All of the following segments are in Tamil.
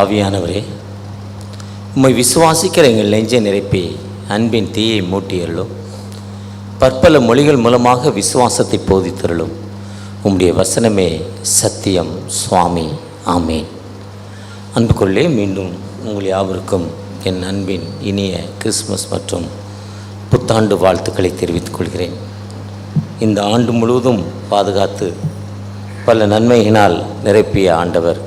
ஆவியானவரே, உம்மை விசுவாசிக்கிற எங்கள் நெஞ்சை நிரப்பி அன்பின் தீயை மூட்டியருளும். பற்பல மொழிகள் மூலமாக விசுவாசத்தை போதித்தருளும். உம்முடைய வசனமே சத்தியம் சுவாமி. ஆமேன். அன்புக்குள்ளே மீண்டும் உங்கள் யாவருக்கும் என் அன்பின் இனிய கிறிஸ்மஸ் மற்றும் புத்தாண்டு வாழ்த்துக்களை தெரிவித்துக் கொள்கிறேன். இந்த ஆண்டு முழுவதும் பாதுகாத்து பல நன்மையினால் நிரப்பிய ஆண்டவர்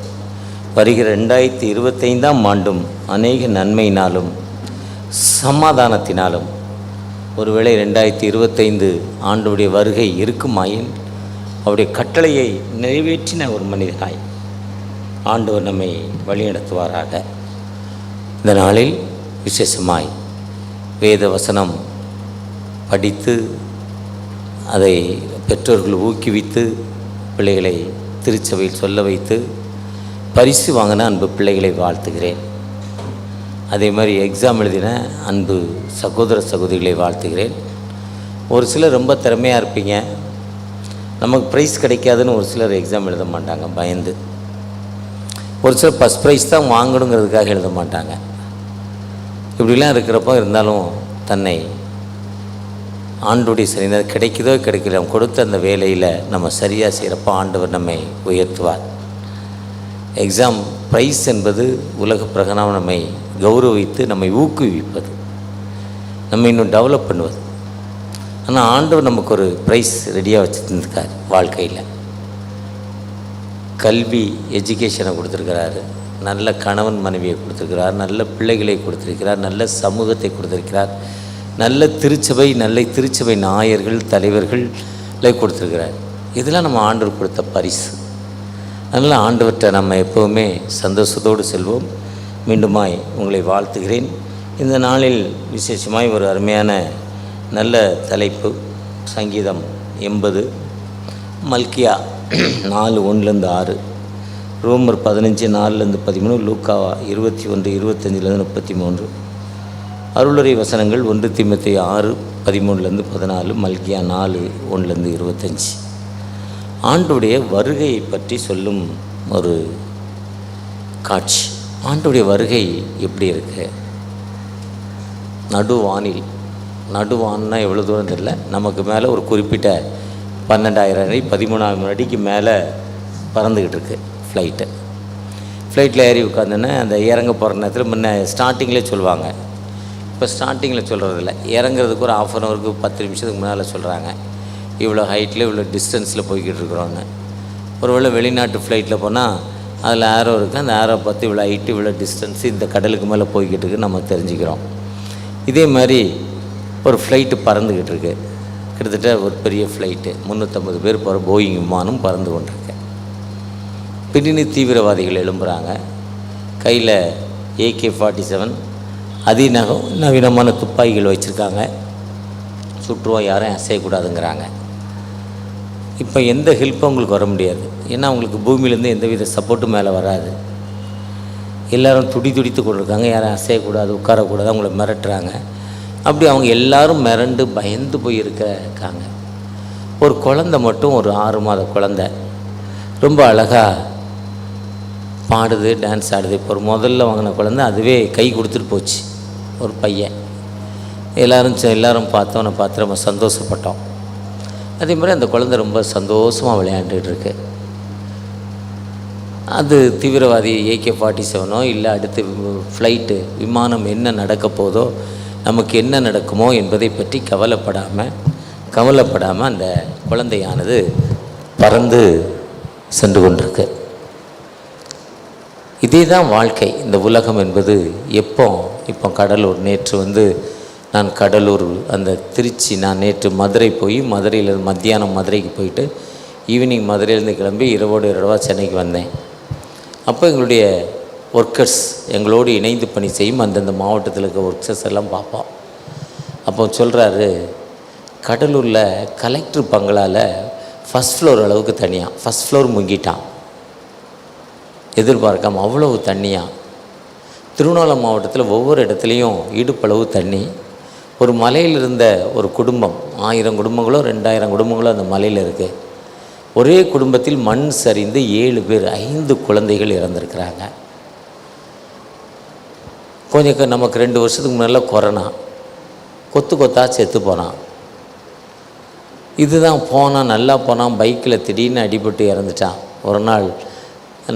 வருகிற 2025ஆம் ஆண்டும் அநேக நன்மையினாலும் சமாதானத்தினாலும், ஒருவேளை 2025 ஆண்டுடைய வருகை இருக்குமாயின் அவருடைய கட்டளையை நிறைவேற்றின ஒரு மனிதனாய் ஆண்டவர் நம்மை வழிநடத்துவாராக. இந்த நாளில் விசேஷமாய் வேத வசனம் படித்து அதை பெற்றோர்கள் ஊக்குவித்து பிள்ளைகளை திருச்சபையில் சொல்ல வைத்து பரிசு வாங்கின அன்பு பிள்ளைகளை வாழ்த்துகிறேன். அதே மாதிரி எக்ஸாம் எழுதின அன்பு சகோதர சகோதரிகளை வாழ்த்துகிறேன். ஒரு சிலர் ரொம்ப திறமையாக இருப்பீங்க, நமக்கு ப்ரைஸ் கிடைக்காதுன்னு ஒரு சிலர் எக்ஸாம் எழுத மாட்டாங்க பயந்து. ஒரு சிலர் ஃபஸ்ட் ப்ரைஸ் தான் வாங்கணுங்கிறதுக்காக எழுத மாட்டாங்க. இப்படிலாம் இருக்கிறப்போ இருந்தாலும் தன்னை ஆண்டுடைய சரி கிடைக்குதோ கிடைக்கல கொடுத்த அந்த வேலையில் நம்ம சரியாக செய்கிறப்போ ஆண்டவர் நம்மை உயர்த்துவார். எக்ஸாம் ப்ரைஸ் என்பது உலக பிரகாரம் நம்மை கௌரவித்து நம்மை ஊக்குவிப்பது, நம்ம இன்னும் டெவலப் பண்ணுவது. ஆனால் ஆண்டவர் நமக்கு ஒரு ப்ரைஸ் ரெடியாக வச்சுருந்துருக்கார். வாழ்க்கையில் கல்வி எஜுகேஷனை கொடுத்துருக்கிறாரு, நல்ல கணவன் மனைவியை கொடுத்துருக்கிறார், நல்ல பிள்ளைகளை கொடுத்துருக்கிறார், நல்ல சமூகத்தை கொடுத்துருக்கிறார், நல்ல திருச்சபை நாயர்கள் தலைவர்களை கொடுத்துருக்கிறார். இதெல்லாம் நம்ம ஆண்டவர் கொடுத்த பரிசு. அதனால் ஆண்டவர்கிட்ட நம்ம எப்போவுமே சந்தோஷத்தோடு செல்வோம். மீண்டுமாய் உங்களை வாழ்த்துகிறேன். இந்த நாளில் விசேஷமாய் ஒரு அருமையான நல்ல தலைப்பு, சங்கீதம் 80, மல்கியா 4:1-6, ரோமர் 15:4-13, லூக்கா 21:25-33, அருளுரை வசனங்கள் 1 தீமோத்தேயு 6:13-14, மல்கியா 4:1-25. ஆண்டுடைய வருகையை பற்றி சொல்லும் ஒரு காட்சி. ஆண்டுடைய வருகை எப்படி இருக்கு? நடுவான்னா எவ்வளோ தூரம் தெரியல, நமக்கு மேலே ஒரு குறிப்பிட்ட 12,000 அடி 13,000 அடிக்கு மேலே பறந்துக்கிட்டு இருக்கு ஃப்ளைட்டில் ஏறி உட்காந்துன்னு அந்த இறங்க போகிற நேரத்தில் முன்ன ஸ்டார்டிங்கில் சொல்லுவாங்க. இப்போ ஸ்டார்டிங்கில் சொல்கிறதில்ல, இறங்குறதுக்கு ஒரு 1/2 ஹவருக்கு 10 நிமிஷத்துக்கு முன்னால் சொல்கிறாங்க, இவ்வளோ ஹைட்டில் இவ்வளோ டிஸ்டன்ஸில் போய்கிட்டு இருக்கிறோன்னு. ஒருவேளை வெளிநாட்டு ஃப்ளைட்டில் போனால் அதில் ஏரோ இருக்குது, அந்த ஏரோ பார்த்து இவ்வளோ ஹைட்டு இவ்வளோ டிஸ்டன்ஸு இந்த கடலுக்கு மேலே போய்கிட்டு இருக்கு நம்ம தெரிஞ்சுக்கிறோம். இதே மாதிரி ஒரு ஃப்ளைட்டு பறந்துக்கிட்டு இருக்கு, கிட்டத்தட்ட ஒரு பெரிய ஃப்ளைட்டு 350 பேர் போகிற போயிங் விமானம் பறந்து கொண்டிருக்கு. பின்னணி தீவிரவாதிகள் எழும்புகிறாங்க, கையில் AK-47 நவீனமான துப்பாக்கிகள் வச்சுருக்காங்க, சுற்றுவோம் யாரும் அசையக்கூடாதுங்கிறாங்க. இப்போ எந்த ஹெல்ப்பும் அவங்களுக்கு வர முடியாது, ஏன்னா அவங்களுக்கு பூமியிலேருந்து எந்தவித சப்போர்ட்டும் மேலே வராது. எல்லோரும் துடித்து கொண்டிருக்காங்க, யாரும் அசையக்கூடாது உட்காரக்கூடாது, அவங்கள மிரட்டுறாங்க. அப்படி அவங்க எல்லோரும் மிரண்டு பயந்து போய் இருக்காங்க. ஒரு குழந்தை மட்டும், ஒரு 6 மாத குழந்தை ரொம்ப அழகாக பாடுது, டான்ஸ் ஆடுது. இப்போ ஒரு முதல்ல வாங்கின குழந்தை அதுவே கை கொடுத்துட்டு போச்சு. ஒரு பையன், எல்லோரும் பார்த்தோன்னே பார்த்து ரொம்ப சந்தோஷப்பட்டோம். அதே மாதிரி அந்த குழந்தை ரொம்ப சந்தோஷமாக விளையாண்டுட்டு இருக்கு. அது தீவிரவாதி AK-47 இல்லை அடுத்து ஃப்ளைட்டு விமானம் என்ன நடக்க போதோ, நமக்கு என்ன நடக்குமோ என்பதை பற்றி கவலைப்படாமல் அந்த குழந்தையானது பறந்து சென்று கொண்டிருக்கு. இதே தான் வாழ்க்கை. இந்த உலகம் என்பது இப்போ கடலூர், நேற்று நான் கடலூர் அந்த திருச்சி, நான் நேற்று மதுரை போய் மதுரையில் மத்தியானம் மதுரைக்கு போயிட்டு ஈவினிங் மதுரையிலேருந்து கிளம்பி இரவோடு சென்னைக்கு வந்தேன். அப்போ எங்களுடைய ஒர்க்கர்ஸ் எங்களோடு இணைந்து பணி செய்யும் அந்தந்த மாவட்டத்தில் இருக்க ஒர்க்கர்ஸ் எல்லாம் பார்ப்போம். அப்போ சொல்கிறாரு, கடலூரில் கலெக்டர் பங்களாவில் ஃபஸ்ட் ஃப்ளோர் அளவுக்கு தனியாக, ஃபஸ்ட் ஃப்ளோர் முங்கிட்டான், எதிர்பார்க்காம அவ்வளவு தண்ணியாக. திருவண்ணாமலை மாவட்டத்தில் ஒவ்வொரு இடத்துலையும் இடுப்பளவு தண்ணி. ஒரு மலையில் இருந்த ஒரு குடும்பம், 1000 குடும்பங்களோ 2000 குடும்பங்களோ அந்த மலையில் இருக்குது. ஒரே குடும்பத்தில் மண் சரிந்து 7 பேர் 5 குழந்தைகள் இறந்துருக்கிறாங்க. கொஞ்சம் நமக்கு 2 வருஷத்துக்கு முன்னால் கொரோனா, கொத்தா செத்து போனான். இதுதான் போனான், நல்லா போனான், பைக்கில் திடீர்னு அடிபட்டு இறந்துட்டான். ஒரு நாள்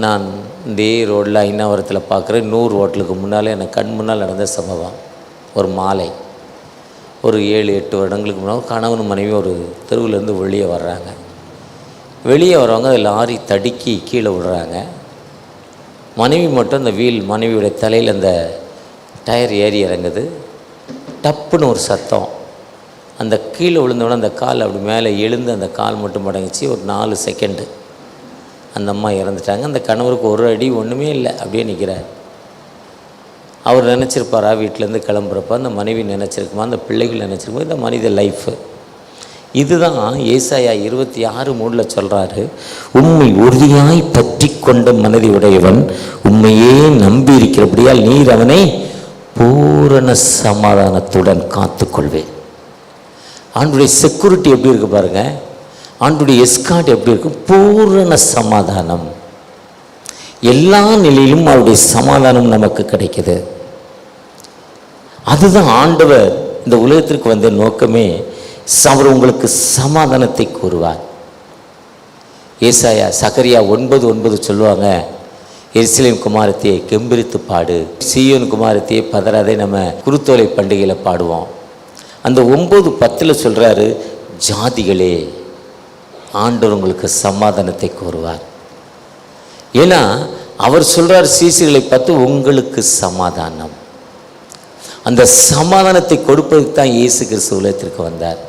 நான் இதே ரோட்டில் ஐநாவரத்தில் பார்க்குறேன், 100 ஹோட்டலுக்கு முன்னால் எனக்கு கண் முன்னால் நடந்த சம்பவம். ஒரு மாலை, ஒரு 7-8 வருடங்களுக்கு முன்னால் கணவன் மனைவி ஒரு தெருவிலேருந்து வெளியே வர்றாங்க. வெளியே வரவங்க அது லாரி தடுக்கி கீழே விடுறாங்க. மனைவி மட்டும் அந்த மனைவியுடைய தலையில் அந்த டயர் ஏறி இறங்குது. டப்புன்னு ஒரு சத்தம், அந்த கீழே விழுந்தோடனே அந்த கால் அப்படி மேலே எழுந்து அந்த கால் மட்டும் மடங்கிச்சு. ஒரு 4 செகண்டு அந்த அம்மா இறந்துட்டாங்க. அந்த கணவருக்கு ஒரு அடி ஒன்றுமே இல்லை, அப்படியே நிற்கிறார். அவர் நினச்சிருப்பாரா வீட்டிலேருந்து கிளம்புறப்ப, அந்த மனைவி நினச்சிருக்குமா, அந்த பிள்ளைகள் நினச்சிருக்குமா, இந்த மனித லைஃபு. இதுதான் ஏசாயா 26:3 சொல்கிறாரு, உம்மை உறுதியாய் பற்றி கொண்ட மனதை உடையவன் உண்மையே நம்பி இருக்கிறபடியால் நீர் அவனை பூரண சமாதானத்துடன் காத்துக்கொள்வேன். ஆண்டுடைய செக்யூரிட்டி எப்படி இருக்கு பாருங்க, ஆண்டுடைய எஸ்கார்ட் எப்படி இருக்கும், பூரண சமாதானம். எல்லா நிலையிலும் அவருடைய சமாதானம் நமக்கு கிடைக்குது. அதுதான் ஆண்டவர் இந்த உலகத்திற்கு வந்த நோக்கமே. அவர் உங்களுக்கு சமாதானத்தை கூறுவார். ஏசாயா சகரியா 9:9 சொல்லுவாங்க, எருசலேம் குமாரத்தியை கெம்பீரித்து பாடு, சீயோன் குமாரத்தியை பதறாதே, நம்ம குருத்தோலை பண்டிகையில் பாடுவோம். அந்த 9:10 சொல்கிறாரு, ஜாதிகளே ஆண்டவர் உங்களுக்கு சமாதானத்தை கூறுவார். ஏன்னா அவர் சொல்கிறார் சீசர்களை பார்த்து, உங்களுக்கு சமாதானம். அந்த சமாதானத்தை கொடுப்பதற்கு தான் இயேசு கிறிஸ்து உலகத்திற்கு வந்தார்.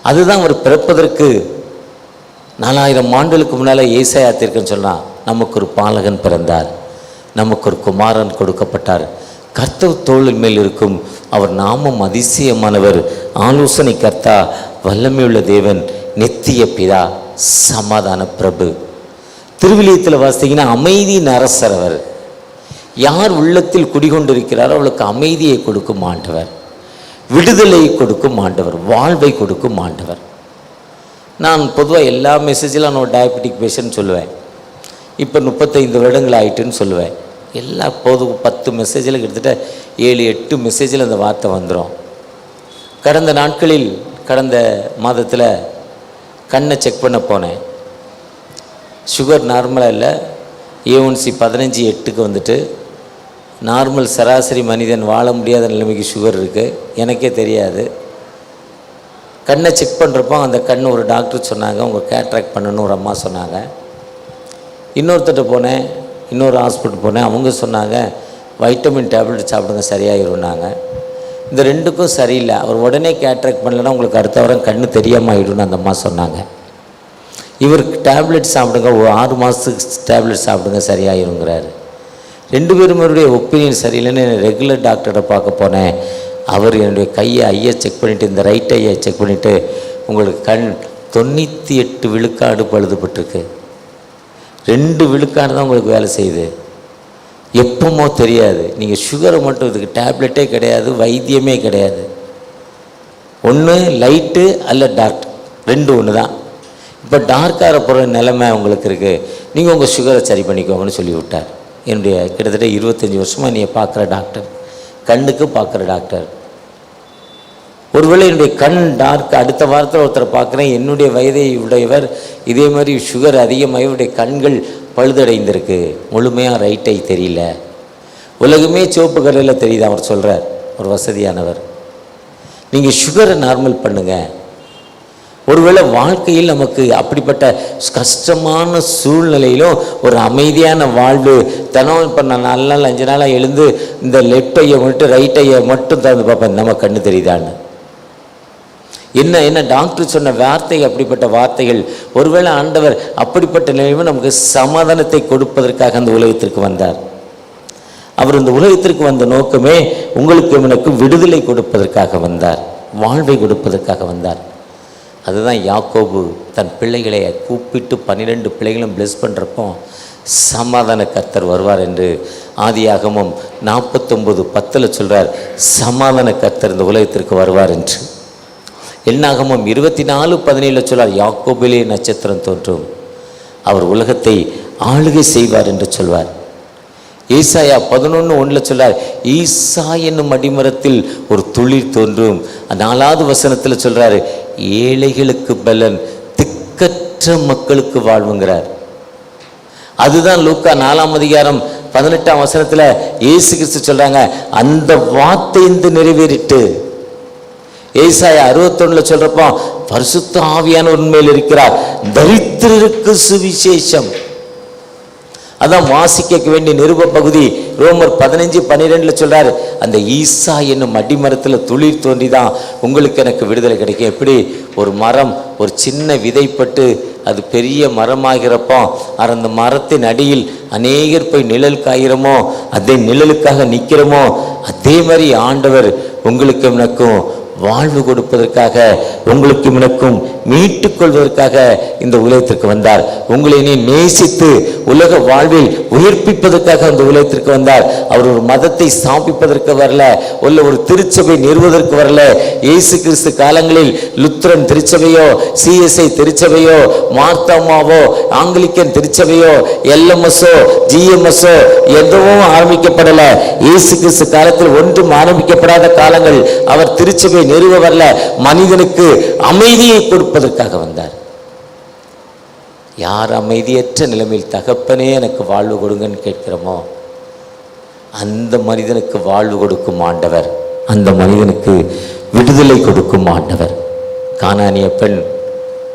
அதுதான் அவர் பிறப்பதற்கு 4000 ஆண்டுகளுக்கு முன்னால் ஏசாயா தீர்க்கன்னு சொன்னால், நமக்கு ஒரு பாலகன் பிறந்தார், நமக்கு ஒரு குமாரன் கொடுக்கப்பட்டார், கர்த்தர் தோளின் மேல் இருக்கும், அவர் நாமம் அதிசயமானவர், ஆலோசனை கர்த்தா, வல்லமையுள்ள தேவன், நித்திய பிதா, சமாதான பிரபு. திருவிலியத்தில் வாசித்தீங்கன்னா அமைதியின் அரசர் அவர். யார் உள்ளத்தில் குடிகொண்டிருக்கிறாரோ அவளுக்கு அமைதியை கொடுக்கும் ஆண்டவர், விடுதலையை கொடுக்கும் ஆண்டவர், வாழ்வை கொடுக்கும் ஆண்டவர். நான் பொதுவாக எல்லா மெசேஜிலும் நான் ஒரு டயபெட்டிக் பேஷண்ட் சொல்லுவேன். இப்போ 35 வருடங்கள் ஆயிட்டுன்னு சொல்லுவேன். எல்லா 10 மெசேஜில் கிட்டத்தட்ட 7-8 மெசேஜில் அந்த வார்த்தை வந்துடும். கடந்த நாட்களில், கடந்த மாதத்தில் கண்ணை செக் பண்ண போனேன். சுகர் நார்மலாக இல்லை, A1C 15:8 வந்துட்டு, நார்மல் சராசரி மனிதன் வாழ முடியாத நிலைமைக்கு சுகர் இருக்குது, எனக்கே தெரியாது. கண்ணை செக் பண்ணுறப்போ அந்த கண் ஒரு டாக்டர் சொன்னாங்க, உங்கள் கேட்ராக்ட் பண்ணணும்னு ஒரு அம்மா சொன்னாங்க. இன்னொருத்தட்ட போனேன், இன்னொரு ஹாஸ்பிட்டல் போனேன், அவங்க சொன்னாங்க வைட்டமின் டேப்லெட் சாப்பிடுங்க சரியாயிருந்தாங்க. இந்த 2க்கும் சரியில்லை. அவர் உடனே கேட்ராக்ட் பண்ணலைன்னா உங்களுக்கு அடுத்த வாரம் கண்ணு தெரியாமல் ஆகிடும்னு அந்த அம்மா சொன்னாங்க. இவருக்கு டேப்லெட் சாப்பிடுங்க, ஒரு 6 மாதத்துக்கு டேப்லெட் சாப்பிடுங்க சரியாயிருங்கிறாரு. 2 பேருமே ஒப்பீனியன் சரியில்லைன்னு ரெகுலர் டாக்டரை பார்க்க போனேன். அவர் என்னுடைய ஐயை செக் பண்ணிவிட்டு, இந்த ரைட் ஐயை செக் பண்ணிவிட்டு, உங்களுக்கு கண் 98 விழுக்காடு பழுதுபட்டிருக்கு, 2 விழுக்காடு தான் உங்களுக்கு வேலை செய்யுது, எப்பமோ தெரியாது. நீங்கள் சுகரை மட்டும், இதுக்கு டேப்லெட்டே கிடையாது, வைத்தியமே கிடையாது, ஒன்று லைட்டு அல்ல டார்க், 2 ஒன்று தான். இப்போ டார்க்காக போகிற நிலைமை உங்களுக்கு இருக்குது, நீங்கள் உங்கள் சுகரை சரி பண்ணிக்கோங்கன்னு சொல்லி விட்டார். என்னுடைய கிட்டத்தட்ட 25 வருஷமாக நீ பார்க்குற டாக்டர், கண்ணுக்கு பார்க்குற டாக்டர். ஒருவேளை என்னுடைய கண் டார்க், அடுத்த வாரத்தில் ஒருத்தரை பார்க்குறேன், என்னுடைய வயதை உடையவர், இதே மாதிரி சுகர் அதிகமாக இவருடைய கண்கள் பழுதடைந்திருக்கு, முழுமையாக ரைட்டை தெரியல, உலகமே சிவப்பு கலரில் தெரியுது அவர் சொல்கிறார், ஒரு வசதியானவர். நீங்கள் சுகரை நார்மல் பண்ணுங்கள். ஒருவேளை வாழ்க்கையில் நமக்கு அப்படிப்பட்ட கஷ்டமான சூழ்நிலையிலும் ஒரு அமைதியான வாழ்வு தினம், இப்போ நான் 4 நாள் 5 நாளாக எழுந்து இந்த லெஃப்ட் ஐயை மட்டும் ரைட் ஐயை மட்டும் தந்து பார்ப்பேன், நம்ம கண்ணு தெரியுதான்னு. என்ன டாக்டர் சொன்ன வார்த்தை அப்படிப்பட்ட வார்த்தைகள். ஒருவேளை ஆண்டவர் அப்படிப்பட்ட நிலையும் நமக்கு சமாதானத்தை கொடுப்பதற்காக அந்த உலகத்திற்கு வந்தார். அவர் இந்த உலகத்திற்கு வந்த நோக்கமே உங்களுக்கு எனக்கு விடுதலை கொடுப்பதற்காக வந்தார், வாழ்வை கொடுப்பதற்காக வந்தார். அதுதான் யாக்கோபு தன் பிள்ளைகளை கூப்பிட்டு 12 பிள்ளைகளும் பிளஸ் பண்ணுறப்போ சமாதான கர்த்தர் வருவார் என்று ஆதியாகமம் 49:10 சொல்கிறார், சமாதான கர்த்தர் இந்த உலகத்திற்கு வருவார் என்று. என்னாகமம் 24:17 சொல்கிறார், யாக்கோபிலே நட்சத்திரம் தோன்றும், அவர் உலகத்தை ஆளுகை செய்வார் என்று சொல்வார். ஏசாயா 11:1 சொல்றார், ஈசா என்னும் அடிமரத்தில் ஒரு துளிர் தோன்றும். 4வது வசனத்தில் சொல்றாரு, ஏழைகளுக்கு பலன், திக்கற்ற மக்களுக்கு வாழ்வுங்கிறார். அதுதான் லூக்கா 4ஆம் அதிகாரம் 18ஆம் வசனத்தில் இயேசு கிறிஸ்து சொல்றாங்க, அந்த வார்த்தை இந்த நிறைவேறிட்டு. ஏசாயா 61 சொல்றப்போ, பரிசுத்த ஆவியான உண்மையில் இருக்கிறார், தரித்திரருக்கு சுவிசேஷம். அதான் வாசிக்க வேண்டிய நிருப பகுதி ரோமர் 15:12 சொல்றாரு, அந்த ஈசா என்னும் அடிமரத்தில் துளிர் தோன்றிதான் உங்களுக்கு எனக்கு விடுதலை கிடைக்கும். எப்படி ஒரு மரம் ஒரு சின்ன விதைப்பட்டு அது பெரிய மரமாகிறப்போ அந்த மரத்தின் அடியில் அநேகர் போய் நிழல் காய்கிறோமோ, அதே நிழலுக்காக நிற்கிறோமோ, அதே மாதிரி ஆண்டவர் உங்களுக்கு எனக்கும் வாழ்வு கொடுப்பதற்காக, உங்களுக்கு எனக்கும் மீட்டுக் கொள்வதற்காக இந்த உலகத்திற்கு வந்தார். உங்களை நேசித்து உலக வாழ்வில் உயிர்ப்பிப்பதற்காக அந்த உலகத்திற்கு வந்தார். அவர் ஒரு மதத்தை ஸ்தாபிப்பதற்கு வரல, ஒரு திருச்சபை நிறுவதற்கு வரல. இயேசு கிறிஸ்து காலங்களில் லுத்ரன் திருச்சபையோ, சிஎஸ்ஐ திருச்சபையோ, மார்த்தாமாவோ, ஆங்கிலிக்கன் திருச்சபையோ, எல்எம்எஸ்ஓ, ஜிஎம்எஸ்ஓ எதுவும் ஆரம்பிக்கப்படல. இயேசு கிறிஸ்து காலத்தில் ஒன்றும் ஆரம்பிக்கப்படாத காலங்கள். அவர் திருச்சபை நிறுவ வரல, மனிதனுக்கு அமைதியை கொடுப்பதற்காக வந்தார். யார் அமைதியற்ற நிலைமையில் தகப்பனே எனக்கு வாழ்வு கொடுங்கன்னு கேட்கிறோமோ, அந்த மனிதனுக்கு வாழ்வு கொடுக்கும் ஆண்டவர், அந்த மனிதனுக்கு விடுதலை கொடுக்கும் ஆண்டவர். கானானிய பெண்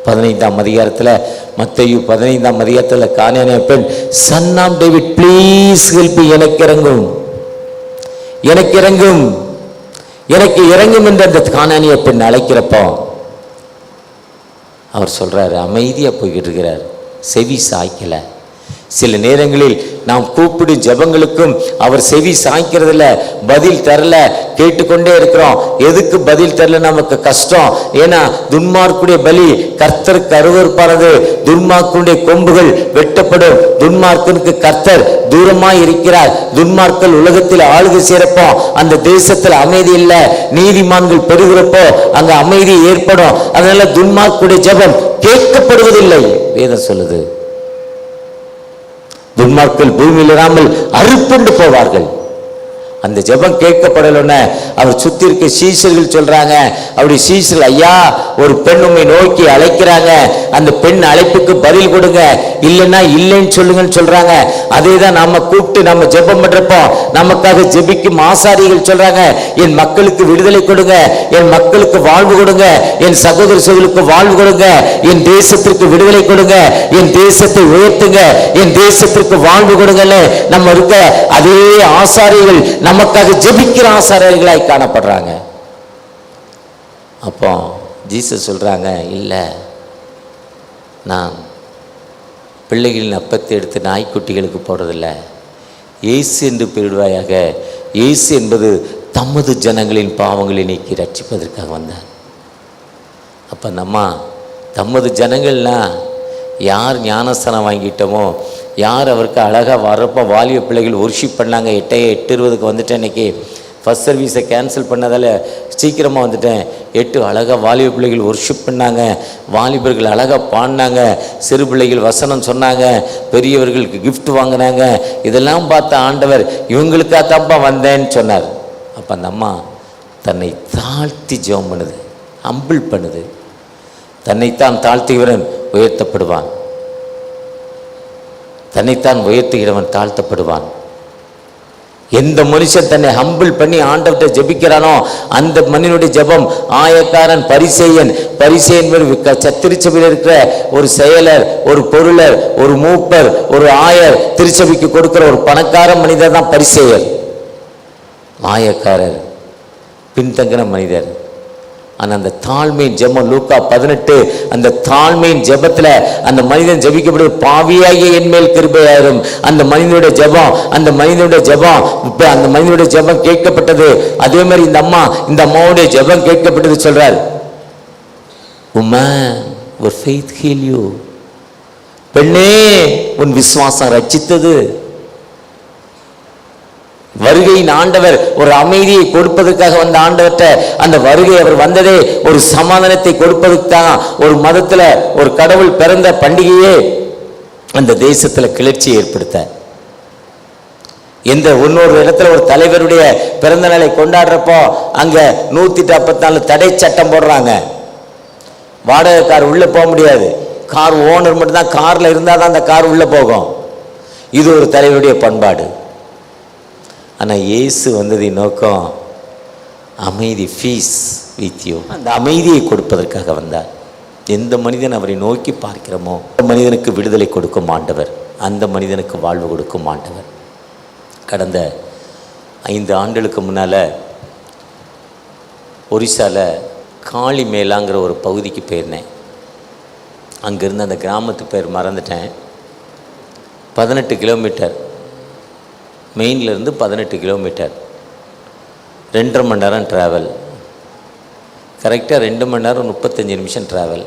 15ஆம் அதிகாரத்தில், மத்தேயு 15ஆம் அதிகாரத்தில் கானானிய பெண், son of David please help, எனக்கு இறங்கும், எனக்கு இறங்கும், எனக்கு இறங்கும் என்று அந்த கானானிய பெண் அழைக்கிறப்போ அவர் சொல்றாரு, அமைதியா போய்கிட்டு இருக்கிறார், செவி சாய்க்கல. சில நேரங்களில் நாம் கூப்பிடும் ஜெபங்களுக்கும் அவர் செவி சாய்க்கிறதில்ல, பதில் தரல, கேட்டுக்கொண்டே இருக்கிறோம். எதுக்கு பதில் தரல? நமக்கு கஷ்டம். ஏன்னா துன்மார்க்குடைய பலி கர்த்தருக்கு அருவருப்பானது, துன்மார்க்குடைய கொம்புகள் வெட்டப்படும். துன்மார்க்கனுக்கு கர்த்தர் தூரமாய் இருக்கிறார். துன்மார்க்கல் உலகத்தில் ஆளுகை செய்யறப்போ அந்த தேசத்தில் அமைதி இல்லை. நீதிமான்கள் பெறுகிறப்போ அங்க அமைதி ஏற்படும். அதனால துன்மார்க்குடைய ஜெபம் கேட்கப்படுவதில்லை. வேதம் சொல்லுது, துன்மார்க்கல் பூமியில் இராமல் அறுப்புண்டு போவார்கள். அந்த ஜெபம் கேட்கப்படலன்னு அவர் சுத்தி இருக்க சீஷர்கள் சொல்றாங்க. அப்படி சீஷர்கள், ஐயா ஒரு பெண் உண்மை நோக்கி அழைக்கிறாங்க, அந்த பெண் அழைப்புக்கு பதில் கொடுங்க, இல்லைன்னா இல்லைன்னு சொல்லுங்கன்னு சொல்றாங்க. அதே தான் நம்ம கூப்பிட்டு நம்ம ஜெபம் பண்றப்போ நமக்காக ஜெபிக்கும் ஆசாரிகள் சொல்றாங்க, என் மக்களுக்கு விடுதலை கொடுங்க, என் மக்களுக்கு வாழ்வு கொடுங்க, என் சகோதர சகோதரிகளுக்கு வாழ்வு கொடுங்க, என் தேசத்திற்கு விடுதலை கொடுங்க, என் தேசத்தை உயர்த்துங்க, என் தேசத்திற்கு வாழ்வு கொடுங்கன்னு நம்ம இருக்க அதே ஆசாரிகள் நமக்காக ஜெபிக்கிற ஆசாரியர்களாய் காணப்படுறாங்க. அப்போ ஜீசஸ் சொல்றாங்க, இல்லை, நான் பிள்ளைகளின் அப்பத்தை எடுத்து நாய்க்குட்டிகளுக்கு போடுறதில்ல, இயேசு என்று பெயரிடுவாயாக. இயேசு என்பது தமது ஜனங்களின் பாவங்களை நீக்கி ரட்சிப்பதற்காக வந்தார். அப்போ நம்ம தமது ஜனங்கள்னா யார் ஞானஸ்தானம் வாங்கிட்டோமோ, யார் அவருக்கு அழகாக வர்றப்போ வாலிப பிள்ளைகள் ஒர்ஷிப் பண்ணாங்க. 8:20 வந்துட்டேன். இன்றைக்கி ஃபஸ்ட் சர்வீஸை கேன்சல் பண்ணதால் சீக்கிரமாக வந்துட்டேன். 8 அழகாக வாலிப பிள்ளைகள் ஒர்ஷிப் பண்ணாங்க, வாலிபர்கள் அழகாக பாடினாங்க, சிறு பிள்ளைகள் வசனம் சொன்னாங்க, பெரியவர்களுக்கு கிஃப்ட் வாங்கினாங்க. இதெல்லாம் பார்த்த ஆண்டவர் இவங்களுக்காக தான்ப்பா வந்தேன்னு சொன்னார். அப்போ அந்த அம்மா தன்னை தாழ்த்தி ஜெபம் பண்ணுது, ஹம்பிள் பண்ணுது. தன்னைத்தான் தாழ்த்துகிறவன் உயர்த்தப்படுவான், தன்னைத்தான் உயர்த்துகிறவன் தாழ்த்தப்படுவான். எந்த மனுஷன் தன்னை ஹம்பிள் பண்ணி ஆண்டவர்கிட்ட ஜெபிக்கிறானோ அந்த மனிதனுடைய ஜெபம் ஆயக்காரன், பரிசேயன். பரிசேயன் திருச்சபையில் இருக்கிற ஒரு செயலர், ஒரு பொருளர், ஒரு மூப்பர், ஒரு ஆயர், திருச்சபைக்கு கொடுக்கிற ஒரு பணக்கார மனிதர் தான் பரிசேயர். ஆயக்காரர் பின்தங்கின மனிதர். ஆனால் அந்த தாழ்மையின் ஜெபம் லூக்கா 18, அந்த தாழ்மையின் ஜெபத்தில் அந்த மனிதன் ஜெபிக்கப்படுது, பாவியாகிய என் மேல் கிருபையாயிரும். அந்த மனிதனுடைய ஜெபம், அந்த மனிதனுடைய ஜெபம், இப்போ அந்த மனிதனுடைய ஜெபம் கேட்கப்பட்டது. அதே மாதிரி இந்த அம்மாவுடைய ஜெபம் கேட்கப்பட்டது. சொல்றார், woman your faith heal you, பெண்ணே உன் விசுவாசம் ரட்சித்தது. வருகையின் ஆண்டவர் ஒரு அமைதியை கொடுப்பதற்காக வந்த ஆண்டவர்கிட்ட அந்த வருகை அவர் வந்ததே ஒரு சமாதானத்தை கொடுப்பதற்காக. ஒரு மதத்தில் ஒரு கடவுள் பிறந்த பண்டிகையே அந்த தேசத்தில் கிளர்ச்சியை ஏற்படுத்த. இன்னொரு இடத்துல ஒரு தலைவருடைய பிறந்த நாளை கொண்டாடுறப்போ அங்க 144 தடை சட்டம் போடுறாங்க. வாடகை கார் உள்ள போக முடியாது, கார் ஓனர் மட்டும்தான் கார்ல இருந்தால் தான் அந்த கார் உள்ள போகும். இது ஒரு தலைவருடைய பண்பாடு. ஆனால் இயேசு வந்ததின் நோக்கம் அமைதி, ஃபீஸ் வித் யூ. அந்த அமைதியை கொடுப்பதற்காக வந்தார். எந்த மனிதன் அவரை நோக்கி பார்க்கிறோமோ அந்த மனிதனுக்கு விடுதலை கொடுக்கும் ஆண்டவர், அந்த மனிதனுக்கு வாழ்வு கொடுக்கும் ஆண்டவர். கடந்த 5 ஆண்டுகளுக்கு முன்னால் ஒரிசாவில் காளி மேலாங்கிற ஒரு பகுதிக்கு போயிருந்தேன். அங்கேருந்து அந்த கிராமத்து பேர் மறந்துட்டேன். 18 கிலோமீட்டர், மெயின்லேருந்து 18 கிலோமீட்டர், 2.5 மணி நேரம் ட்ராவல். கரெக்டாக 2 மணி நேரம் 35 நிமிஷம் ட்ராவல்.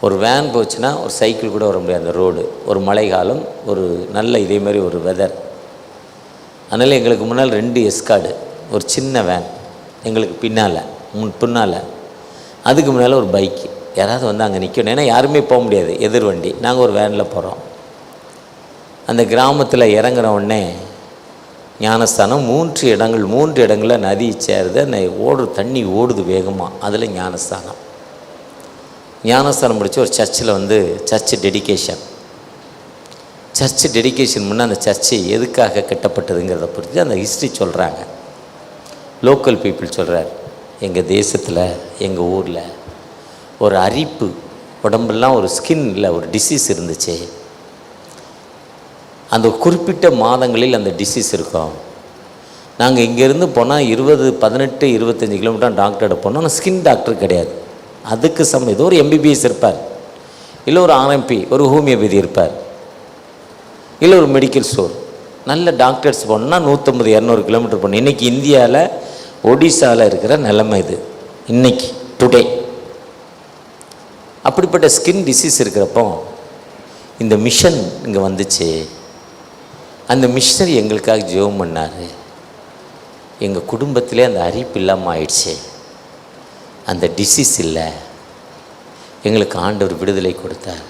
ஒரு வேன் போச்சுன்னா ஒரு சைக்கிள் கூட வர முடியாது அந்த ரோடு. ஒரு மழை காலம், ஒரு நல்ல இதே மாதிரி ஒரு வெதர். அதனால் எங்களுக்கு முன்னால் 2 எஸ்கார்டு, ஒரு சின்ன வேன் எங்களுக்கு பின்னால், அதுக்கு முன்னால் ஒரு பைக்கு. யாராவது வந்து அங்கே நிற்கணும், ஏன்னா யாருமே போக முடியாது, எதிர் வண்டி. நாங்கள் ஒரு வேனில் போகிறோம். அந்த கிராமத்தில் இறங்குற உடனே ஞானஸ்தானம் 3 இடங்களில் நதி சேருது. அந்த தண்ணி ஓடுது வேகமாக, அதில் ஞானஸ்தானம் முடிச்சு ஒரு சர்ச்சில் வந்து சர்ச்சு டெடிகேஷன் முன்னே அந்த சர்ச்சு எதுக்காக கட்டப்பட்டதுங்கிறத பொறுத்து அந்த ஹிஸ்ட்ரி சொல்கிறாங்க. லோக்கல் பீப்புள் சொல்கிறார், எங்கள் தேசத்தில் எங்கள் ஊரில் ஒரு அரிப்பு, உடம்பெல்லாம் ஒரு ஸ்கின்ல ஒரு டிசீஸ் இருந்துச்சு. அந்த குறிப்பிட்ட மாதங்களில் அந்த டிசீஸ் இருக்கும். நாங்கள் இங்கேருந்து போனால் 18, 25 கிலோமீட்டர் டாக்டர்கிட்ட போனோம். ஆனால் ஸ்கின் டாக்டர் கிடையாது. அதுக்கு ஏதோ ஒரு MBBS இருப்பார், இல்லை ஒரு RMP, ஒரு ஹோமியோபதி இருப்பார், இல்லை ஒரு மெடிக்கல் ஸ்டோர். நல்ல டாக்டர்ஸ் போனோம்னா 150, 200 கிலோமீட்டர் போகணும். இன்றைக்கி இந்தியாவில் ஒடிசாவில் இருக்கிற நிலைமை இது இன்றைக்கி டுடே. அப்படிப்பட்ட ஸ்கின் டிசீஸ் இருக்கிறப்போ இந்த மிஷன் இங்கே வந்துச்சு. அந்த மிஷனரி எங்களுக்காக ஜெபம் பண்ணார். எங்கள் குடும்பத்திலே அந்த அரிப்பு இல்லாமல் ஆயிடுச்சு, அந்த டிசீஸ் இல்லை. எங்களுக்கு ஆண்டவர் விடுதலை கொடுத்தார்.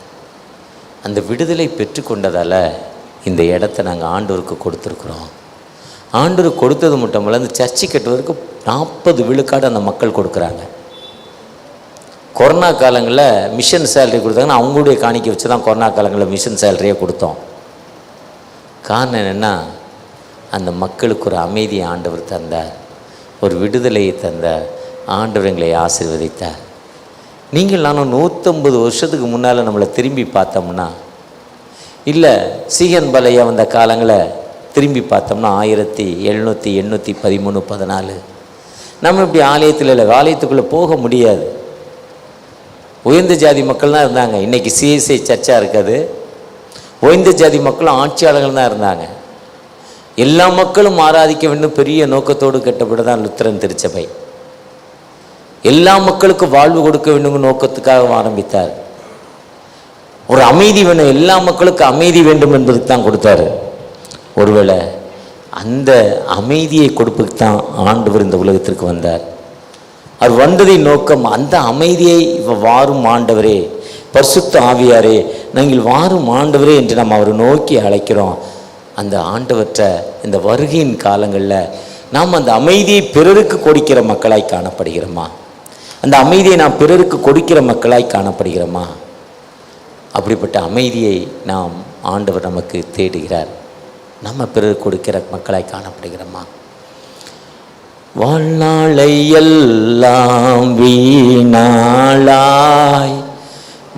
அந்த விடுதலை பெற்றுக்கொண்டதால் இந்த இடத்த நாங்கள் ஆண்டவருக்கு கொடுத்துருக்குறோம். ஆண்டவருக்கு கொடுத்தது மட்டும் இல்லை, அந்த சர்ச்சை கட்டுவதற்கு 40 விழுக்காடு அந்த மக்கள் கொடுக்குறாங்க. கொரோனா காலங்களில் மிஷன் சேலரி கொடுத்தாங்கன்னா அவங்களுடைய காணிக்கை வச்சு தான் கொரோனா காலங்களில் மிஷன் சேலரியே கொடுத்தோம். காரணம் என்னென்னா, அந்த மக்களுக்கு ஒரு அமைதியை ஆண்டவர் தந்தார், ஒரு விடுதலையை தந்தார். ஆண்டவர் எங்களை ஆசீர்வதித்தார். நீங்கள் நானும் 150 வருஷத்துக்கு முன்னால் நம்மளை திரும்பி பார்த்தோம்னா, இல்லை சீகன் பலையா வந்த காலங்களை திரும்பி பார்த்தோம்னா 1700, 813, 14 நம்ம இப்படி ஆலயத்தில் இல்லை, ஆலயத்துக்குள்ளே போக முடியாது. உயர்ந்த ஜாதி மக்கள் தான் இருந்தாங்க. இன்றைக்கி CSI சர்ச்சாக இருக்காது. உயர்ந்த ஜாதி மக்களும் ஆட்சியாளர்கள் தான் இருந்தாங்க. எல்லா மக்களும் ஆராதிக்க வேண்டும் பெரிய நோக்கத்தோடு கட்டப்பட்டு தான் லுத்திரன் திருச்சபை. எல்லா மக்களுக்கும் வாழ்வு கொடுக்க வேண்டும் நோக்கத்துக்காக ஆரம்பித்தார். ஒரு அமைதி வேணும், எல்லா மக்களுக்கும் அமைதி வேண்டும் என்பதுக்கு தான் கொடுத்தாரு. ஒருவேளை அந்த அமைதியை கொடுப்புக்கு தான் ஆண்டவர் இந்த உலகத்திற்கு வந்தார். அவர் வந்ததின் நோக்கம் அந்த அமைதியை வாரும் ஆண்டவரே, பரிசுத்த ஆவியாரே, நாங்கள் வாரும் ஆண்டவரே என்று நாம் அவரை நோக்கி அழைக்கிறோம். அந்த ஆண்டவற்ற இந்த வருகையின் காலங்களில் நாம் அந்த அமைதியை பிறருக்கு கொடுக்கிற மக்களாய் காணப்படுகிறோமா? அந்த அமைதியை நாம் பிறருக்கு கொடுக்கிற மக்களாய் காணப்படுகிறோமா? அப்படிப்பட்ட அமைதியை நாம் ஆண்டவர் நமக்கு தேடுகிறார். நம்ம பிறருக்கு கொடுக்கிற மக்களாய் காணப்படுகிறோமா? வாழ்நாளை எல்லாம் வீணாளாய்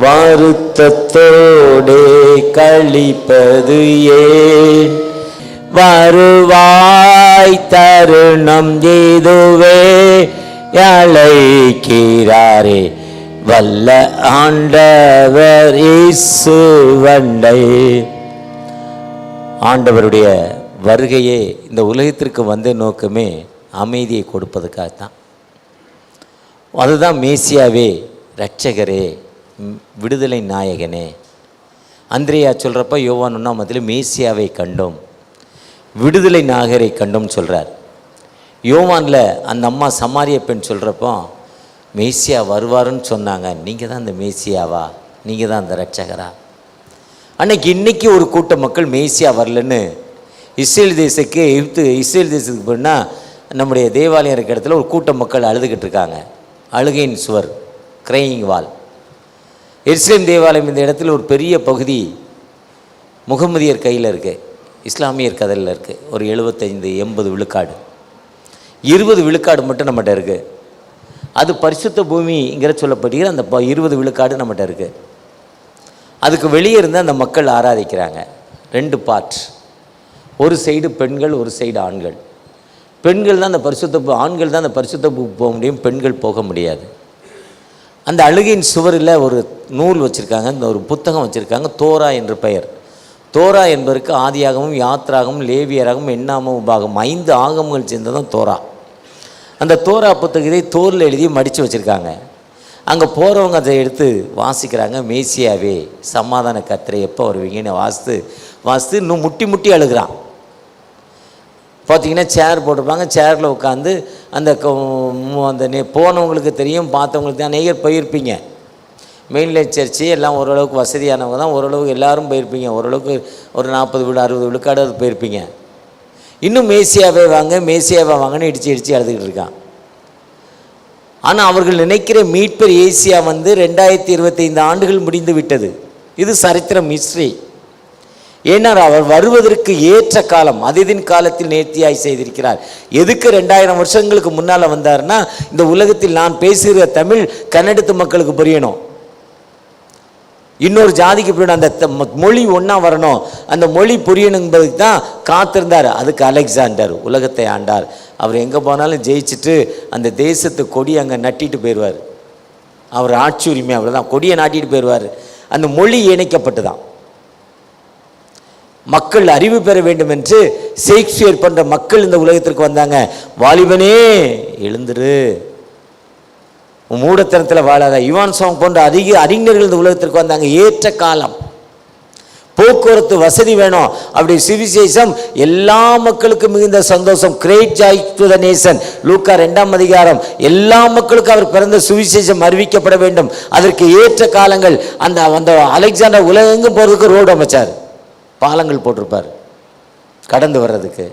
வருத்தத்தோடே கழிப்பது ஏன்? வருவாய் தருணம் இதுவே அழைக்கிறாரே வல்ல ஆண்டவர் இயேசு வண்டை. ஆண்டவருடைய வருகையே இந்த உலகத்திற்கு வந்த நோக்கமே அமைதியை கொடுப்பதுக்காகத்தான். அதுதான் மேசியாவே, இரட்சகரே, விடுதலை நாயகனே. அந்திரேயா சொல்கிறப்ப யோவான் 1 மேசியாவை கண்டோம், விடுதலை நாயகரை கண்டோம் சொல்கிறார். யோவானில் அந்த அம்மா சமாரிய பெண் சொல்கிறப்போ மேசியா வருவாருன்னு சொன்னாங்க. நீங்கள் தான் அந்த மேசியாவா? நீங்கள் தான் அந்த இரட்சகரா? இன்னைக்கு ஒரு கூட்ட மக்கள் மேசியா வரலன்னு இஸ்ரேல் தேசத்துக்கு போனால் நம்முடைய தேவாலயம் இருக்கிற இடத்துல ஒரு கூட்ட மக்கள் அழுதுகிட்டு இருக்காங்க. அழுகையின் சுவர், கிரையிங் வால். எருசலேம் தேவாலயம் இந்த இடத்துல ஒரு பெரிய பகுதி முகமதியர் கையில் இருக்குது, இஸ்லாமியர் கதையில் இருக்குது. ஒரு 75-80 விழுக்காடு, 20 விழுக்காடு மட்டும் நம்மகிட்ட இருக்குது. அது பரிசுத்த பூமிங்கிற சொல்லப்படுகிற அந்த 20 விழுக்காடு நம்மகிட்ட இருக்குது. அதுக்கு வெளியே இருந்து அந்த மக்கள் ஆராதிக்கிறாங்க. 2 பார்ட், ஒரு சைடு பெண்கள், ஒரு சைடு ஆண்கள். பெண்கள் தான் அந்த ஆண்கள் தான் அந்த பரிசுத்த பூ போக முடியும், பெண்கள் போக முடியாது. அந்த அழுகையின் சுவரில் ஒரு நூல் வச்சுருக்காங்க, இந்த ஒரு புத்தகம் வச்சுருக்காங்க, தோரா என்று பெயர். தோரா என்பதற்கு ஆதியாகமும், யாத்ராகமும், லேவியராகவும், எண்ணாமம், உபாகம் 5 ஆகமங்கள் சேர்ந்ததான் தோரா. அந்த தோரா புத்தகத்தை தோரில் எழுதி மடித்து வச்சுருக்காங்க. அங்கே போகிறவங்க அதை எடுத்து வாசிக்கிறாங்க. மேசியாவே சமாதான கர்த்தரே எப்போ வருவீங்கன்னு வாசித்து இன்னும் முட்டி அழுகிறான். பார்த்திங்கன்னா சேர் போட்டிருப்பாங்க, சேரில் உட்காந்து அந்த போனவங்களுக்கு தெரியும், பார்த்தவங்களுக்கு தான். நேயர் போயிருப்பீங்க, மெயின்லைன் சர்ச்சு எல்லாம் ஓரளவுக்கு வசதியானவங்க தான், ஓரளவுக்கு எல்லோரும் போயிருப்பீங்க. ஓரளவுக்கு ஒரு 40-60 விழுக்காடு அது போயிருப்பீங்க. இன்னும் மேசியாவே வாங்கன்னு இடித்து அழுதுகிட்டு இருக்கான். ஆனால் அவர்கள் நினைக்கிற மீட்பர் ஏசியா 2025 ஆண்டுகள் முடிந்து விட்டது. இது சரித்திரம், ஹிஸ்ட்ரி. ஏன்னா அவர் வருவதற்கு ஏற்ற காலம், அதிதின் காலத்தில் நேர்த்தியாய் செய்திருக்கிறார். எதுக்கு 2000 வருஷங்களுக்கு முன்னால் வந்தார்னா, இந்த உலகத்தில் நான் பேசுகிற தமிழ் கன்னடத்து மக்களுக்கு புரியணும், இன்னொரு ஜாதிக்கு புரியணும், அந்த மொழி ஒன்றா வரணும், அந்த மொழி புரியணுங்கிறதுக்கு தான் காத்திருந்தார். அதுக்கு அலெக்சாண்டர் உலகத்தை ஆண்டார். அவர் எங்கே போனாலும் ஜெயிச்சுட்டு அந்த தேசத்து கொடி அங்கே நட்டிட்டு போயிடுவார். அவர் ஆட்சி உரிமை அவ்வளோதான், கொடியை நாட்டிட்டு போயிடுவார். அந்த மொழி இணைக்கப்பட்டு தான் மக்கள் அறிவு பெற வேண்டும் என்று ஷேக்ஸ்பியர் போன்ற மக்கள் இந்த உலகத்திற்கு வந்தாங்க. வாலிபனே எழுந்துரு, மூடத்தனத்தில் வாழாத. யுவான் சாங் போன்ற அதிக அறிஞர்கள் இந்த உலகத்திற்கு வந்தாங்க. ஏற்ற காலம், போக்குவரத்து வசதி வேணும். அப்படி சுவிசேஷம் எல்லா மக்களுக்கும் மிகுந்த சந்தோஷம். Great joy to the nation, லூக்கா 2ஆம் அதிகாரம். எல்லா மக்களுக்கும் அவர் பிறந்த சுவிசேஷம் அறிவிக்கப்பட வேண்டும். அதற்கு ஏற்ற காலங்கள். அந்த அலெக்சாண்டர் உலகெங்கும் போகிறதுக்கு ரோடு அமைச்சார், பாலங்கள் போட்டிருப்பார் கடந்து வர்றதுக்கு.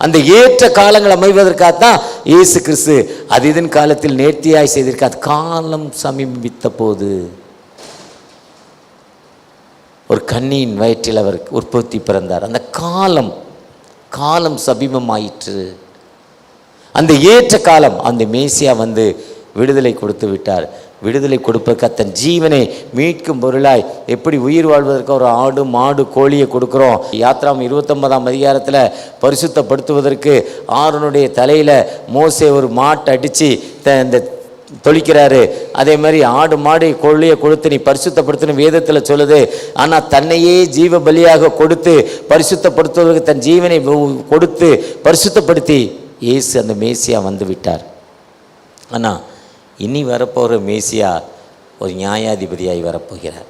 அந்த ஏற்ற காலங்கள் அமைவதற்காகத்தான் இயேசு கிறிஸ்து அதிதின் காலத்தில் நேர்த்தியாய் செய்திருக்கார். காலம் சமீபித்த போது ஒரு கன்னியின் வயிற்றில் அவர் உற்பத்தி பிறந்தார். அந்த காலம் சமீபமாயிற்று. அந்த ஏற்ற காலம், அந்த மேசியா விடுதலை கொடுத்து விட்டார். விடுதலை கொடுப்பதற்கு தன் ஜீவனை மீட்கும் பொருளாய் எப்படி உயிர் வாழ்வதற்கு ஒரு ஆடு, மாடு, கோழியை கொடுக்குறோம். யாத்ராம் 29ஆம் அதிகாரத்தில் பரிசுத்தப்படுத்துவதற்கு ஆரோனுடைய தலையில் மோசே ஒரு மாட்டை அடித்து இந்த தொளிக்கிறாரு. அதே மாதிரி ஆடு, மாடு, கோழியை கொடுத்து நீ பரிசுத்தப்படுத்தணும் வேதத்தில் சொல்லுது. ஆனால் தன்னையே ஜீவ பலியாக கொடுத்து பரிசுத்தப்படுத்துவதற்கு தன் ஜீவனை கொடுத்து பரிசுத்தப்படுத்தி இயேசு அந்த மேசியா விட்டார். ஆனால் இனி வரப்போகிற மேசியா ஒரு நியாயாதிபதியாய் வரப்போகிறார்.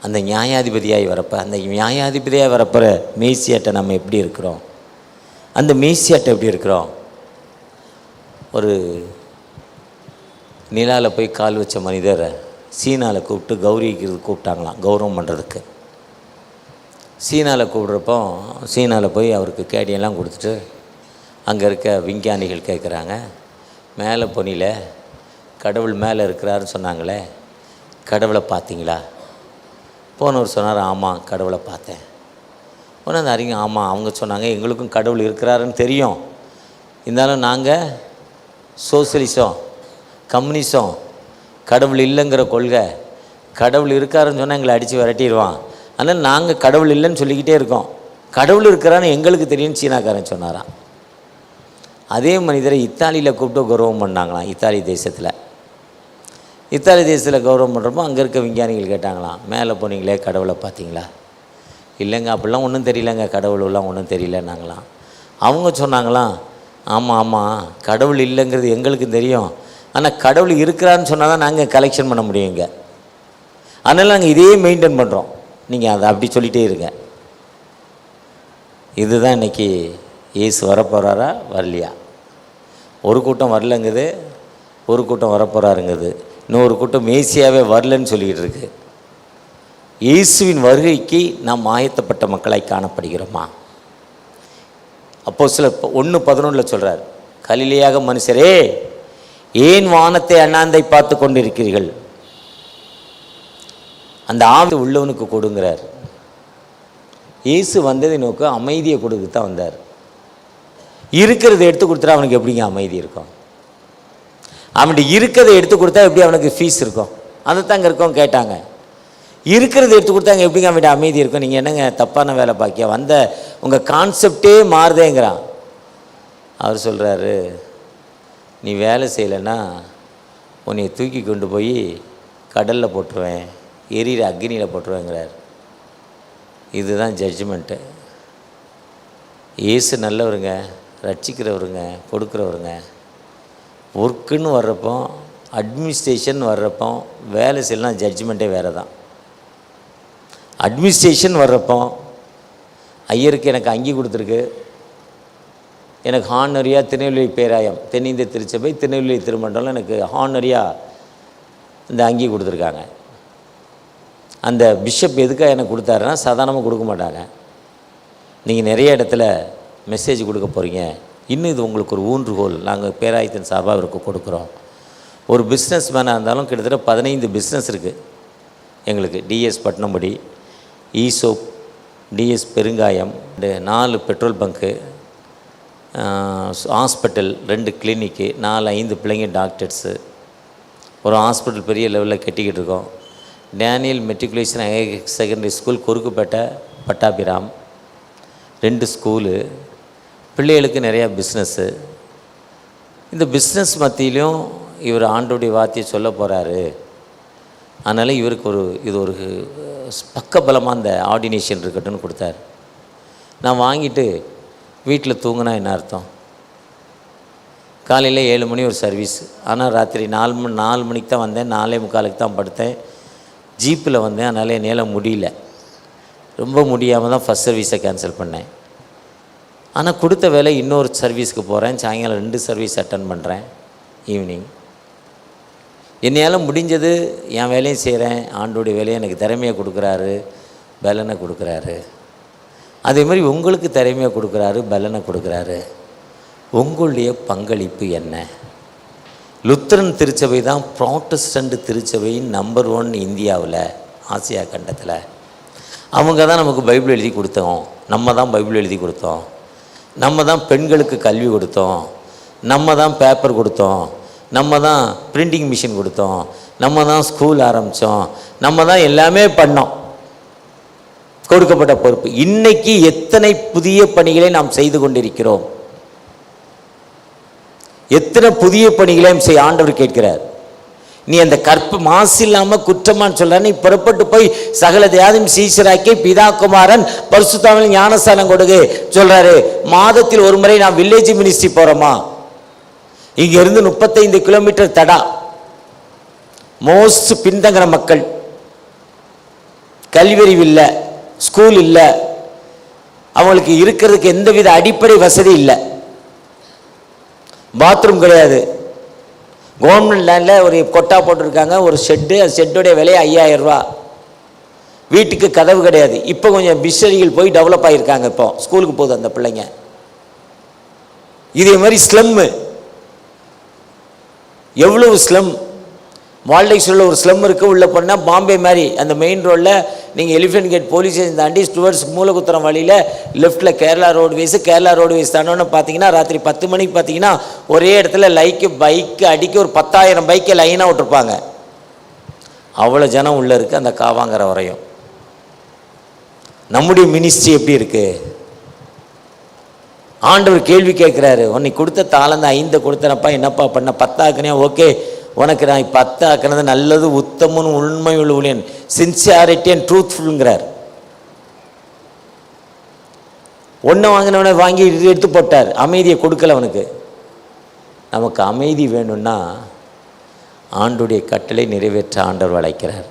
அந்த நியாயாதிபதியாய் வரப்போகிற மேசியாட்ட நம்ம எப்படி இருக்கிறோம்? அந்த மேசியாட்ட எப்படி இருக்கிறோம்? ஒரு நிலாவில் போய் கால் வச்ச மனிதரை சீனாவில் கூப்பிட்டு கூப்பிட்டாங்களாம், கௌரவம் பண்ணுறதுக்கு. சீனாவில் கூப்பிட்றப்போ சீனாவில் போய் அவருக்கு கேடியெல்லாம் கொடுத்துட்டு அங்கே இருக்க விஞ்ஞானிகள் கேட்குறாங்க, மேலே பொனியில் கடவுள் மேலே இருக்கிறாருன்னு சொன்னாங்களே, கடவுளை பார்த்தீங்களா? போனவர் சொன்னார், ஆமாம் கடவுளை பார்த்தேன். போனால் அந்த அறிஞர், ஆமாம் அவங்க சொன்னாங்க எங்களுக்கும் கடவுள் இருக்கிறாருன்னு தெரியும், இருந்தாலும் நாங்கள் சோசியலிசம், கம்யூனிசம், கடவுள் இல்லைங்கிற கொள்கை, கடவுள் இருக்காருன்னு சொன்னால் எங்களை அடித்து விரட்டிடுவான், அதனால் நாங்கள் கடவுள் இல்லைன்னு சொல்லிக்கிட்டே இருக்கோம், கடவுள் இருக்கிறான்னு எங்களுக்கு தெரியும்னு சீனாக்காரன் சொன்னாராம். அதே மனிதரை இத்தாலியில் கூப்பிட்டு கௌரவம் பண்ணாங்களாம். இத்தாலி தேசத்தில் கௌரவம் பண்ணுறப்போ அங்கே இருக்க விஞ்ஞானிகள் கேட்டாங்களாம், மேலே போனீங்களே கடவுளை பார்த்தீங்களா? இல்லைங்க அப்படிலாம் ஒன்றும் தெரியலங்க, கடவுளெலாம் ஒன்றும் தெரியலன்னாங்களாம். அவங்க சொன்னாங்களாம், ஆமாம் கடவுள் இல்லைங்கிறது எங்களுக்கு தெரியும், ஆனால் கடவுள் இருக்கிறான்னு சொன்னால் தான் நாங்கள் கலெக்ஷன் பண்ண முடியுங்க, அதனால் நாங்கள் இதே மெயின்டைன் பண்ணுறோம், நீங்கள் அதை அப்படி சொல்லிகிட்டே இருங்க. இதுதான் இன்றைக்கி இயேசு வரப்போகிறாரா வரலையா? ஒரு கூட்டம் வரலங்குது, ஒரு கூட்டம் வரப்போகிறாருங்குது, இன்னொரு கூட்டம் மேசியாவே வரலன்னு சொல்லிக்கிட்டு இருக்கு. இயேசுவின் வருகைக்கு நாம் ஆயத்தப்பட்ட மக்களாய் காணப்படுகிறோமா? அப்போஸ்தலர் 1:11 சொல்கிறார், கலிலேயாக மனுஷரே ஏன் வானத்தை அண்ணாந்தை பார்த்து கொண்டு இருக்கிறீர்கள், அந்த ஆவி உள்ளவனுக்கு கொடுங்கிறார். இயேசு வந்ததை நோக்க அமைதியை கொடுக்க தான் வந்தார். இருக்கிறத எடுத்து கொடுத்தா அவனுக்கு எப்படிங்க அமைதி இருக்கும்? அவன்கிட்ட இருக்கிறத எடுத்து கொடுத்தா எப்படி அவனுக்கு ஃபீஸ் இருக்கும்? அதை தாங்க இருக்கோம் கேட்டாங்க. இருக்கிறத எடுத்து கொடுத்தாங்க எப்படிங்க அவன்கிட்ட அமைதி இருக்கும்? நீங்கள் என்னங்க தப்பான வேலை பார்க்கியா, வந்த உங்கள் கான்செப்டே மாறுதேங்கிறான். அவர் சொல்கிறாரு, நீ வேலை செய்யலைன்னா உன்னை தூக்கி கொண்டு போய் கடலில் போட்டுருவேன், எரியிற அக்னியில் போட்டுருவேங்கிறார். இதுதான் ஜட்ஜ்மெண்ட்டு. இயேசு நல்லவருங்க, ரட்சிக்கிறவருங்க, கொடுக்குறவருங்க. ஒர்க்குன்னு வர்றப்போ, அட்மினிஸ்ட்ரேஷன் வர்றப்போ வேலை செய்யலாம், ஜட்ஜ்மெண்ட்டே வேறு தான். அட்மினிஸ்ட்ரேஷன் வர்றப்போ ஐயருக்கு எனக்கு அங்கி கொடுத்துருக்கு, எனக்கு ஹானரியாக திருநெல்வேலி பேராயம், தென்னிந்திய திருச்சபை திருநெல்வேலி திருமண்டலம் எனக்கு ஹானரியாக இந்த அங்கி கொடுத்துருக்காங்க. அந்த பிஷப் எதுக்காக எனக்கு கொடுத்தாருன்னா சாதாரணமாக கொடுக்க மாட்டாங்க. நீங்கள் நிறைய இடத்துல மெசேஜ் கொடுக்க போகிறீங்க, இன்னும் இது உங்களுக்கு ஒரு ஊன்றுகோல் நாங்கள் பேராயத்தின் சார்பாக இவருக்கு கொடுக்குறோம். ஒரு பிஸ்னஸ் மேனாக இருந்தாலும் கிட்டத்தட்ட 15 பிஸ்னஸ் இருக்குது எங்களுக்கு. டிஎஸ் பட்டினம்படி, ஈசோப், டிஎஸ் பெருங்காயம், 4 பெட்ரோல் பங்க்கு, ஹாஸ்பிட்டல், 2 கிளினிக்கு, 4-5 பிள்ளைங்க டாக்டர்ஸு, ஒரு ஹாஸ்பிட்டல் பெரிய லெவலில் கட்டிக்கிட்டு இருக்கோம். Daniel matriculation higher secondary school Korukkupet Pattabiram, 2 school, பிள்ளைகளுக்கு நிறையா பிஸ்னஸ்ஸு. இந்த பிஸ்னஸ் மத்தியிலையும் இவர் ஆண்டோடைய வார்த்தையை சொல்ல போகிறாரு. அதனால் இவருக்கு இது ஒரு பக்கபலமாக அந்த ஆர்டினேஷன் இருக்கட்டும்னு கொடுத்தாரு. நான் வாங்கிட்டு வீட்டில் தூங்கினா என்ன அர்த்தம்? காலையில் 7 மணி ஒரு சர்வீஸ், ஆனால் ராத்திரி 4 மணிக்கு தான் வந்தேன், 4:45 தான் படுத்தேன். ஜீப்பில் வந்தேன், அதனால் என்னால் முடியல, ரொம்ப முடியாமல் தான் ஃபஸ்ட் சர்வீஸை கேன்சல் பண்ணேன். ஆனால் கொடுத்த வேலை இன்னொரு சர்வீஸ்க்கு போகிறேன், சாயங்காலம் 2 சர்வீஸ் அட்டன் பண்ணுறேன் ஈவினிங். என்னையால் முடிஞ்சது என் வேலையும் செய்கிறேன், ஆண்டோடைய வேலையை எனக்கு திறமையை கொடுக்குறாரு, பலனை கொடுக்குறாரு. அதே மாதிரி உங்களுக்கு திறமையை கொடுக்குறாரு, பலனை கொடுக்குறாரு. உங்களுடைய பங்களிப்பு என்ன? லுத்தரன் திருச்சபை தான் ப்ராட்டஸ்டன்ட் திருச்சபையின் நம்பர் 1 இந்தியாவில், ஆசியா கண்டத்தில். அவங்க தான் நமக்கு பைபிள் எழுதி கொடுத்தோம், நம்ம தான் பைபிள் எழுதி கொடுத்தோம், நம்ம தான் பெண்களுக்கு கல்வி கொடுத்தோம், நம்ம தான் பேப்பர் கொடுத்தோம், நம்ம தான் பிரிண்டிங் மிஷின் கொடுத்தோம், நம்ம தான் ஸ்கூல் ஆரம்பித்தோம், நம்ம தான் எல்லாமே பண்ணோம். கொடுக்கப்பட்ட பொறுப்பு. இன்னைக்கு எத்தனை புதிய பணிகளை நாம் செய்து கொண்டிருக்கிறோம்? எத்தனை புதிய பணிகளையும் செய்ய ஆண்டவர் கேட்கிறார். நீ அந்த கற்பு மாசு இல்லாமல் குற்றமான்னு சொல்ற, நீ புறப்பட்டு போய் சகல தேவதையும் சீஷராக்கி பிதா குமாரன் பரிசுத்தாவின் ஞானஸ்தானம் கொடுங்க சொல்றாரு. மாதத்தில் ஒரு முறை நான் வில்லேஜ் மினிஸ்ட்ரி போறோமா? இங்க இருந்து 35 கிலோமீட்டர் தடா, மோஸ்ட் பின்தங்கிற மக்கள், கல்வியறிவு இல்லை, ஸ்கூல் இல்லை, அவங்களுக்கு இருக்கிறதுக்கு எந்தவித அடிப்படை வசதி இல்லை, பாத்ரூம் கிடையாது. கவர்மெண்ட் லேண்டில் ஒரு கொட்டா போட்டிருக்காங்க, ஒரு ஷெட்டு, அந்த ஷெட்டுடைய விலை 5000 ரூபா. வீட்டுக்கு கதவு கிடையாது. இப்போ கொஞ்சம் பிஷரிகள் போய் டெவலப் ஆகியிருக்காங்க, இப்போ ஸ்கூலுக்கு போகுது அந்த பிள்ளைங்க. இதே மாதிரி ஸ்லம்மு, எவ்வளவு ஸ்லம். வால்டைஸில் ஒரு ஸ்லம் இருக்குது, உள்ளே போனால் பாம்பே மாதிரி அந்த மெயின் ரோடில் நீங்கள் எலிஃபென்ட் கேட் போலீஸ் ஸ்டேஷன் தாண்டி ஸ்டுவர்ட்ஸ் மூலகுத்திரம் வழியில் லெஃப்ட்டில் கேரளா ரோடுவேஸ் தானோன்னு பார்த்தீங்கன்னா ராத்திரி 10 மணிக்கு பார்த்தீங்கன்னா ஒரே இடத்துல பைக்கு அடிக்க ஒரு 10,000 பைக்கை லைனாக விட்டுருப்பாங்க. அவ்வளோ ஜனம் உள்ளே இருக்குது அந்த காவாங்கிற வரையும். நம்முடைய மினிஸ்ட்ரி எப்படி இருக்குது? ஆண்டவர் கேள்வி கேட்குறாரு, உன்னை கொடுத்த தாளந்து 5 கொடுத்தனப்பா, என்னப்பா பண்ண? 10 ஆக்குனியா? ஓகே, உனக்கு நான் 10 ஆக்கினது நல்லது, உத்தமன், உண்மை உள்ள ஊழியன், சின்சியாரிட்டி அண்ட் ட்ரூத்ஃபுல்ங்கிறார். 1 வாங்கினவனை வாங்கி எடுத்து போட்டார், அமைதியை கொடுக்கல அவனுக்கு. நமக்கு அமைதி வேணும்னா ஆண்டுடைய கட்டளை நிறைவேற்ற ஆண்டவர் அழைக்கிறார்.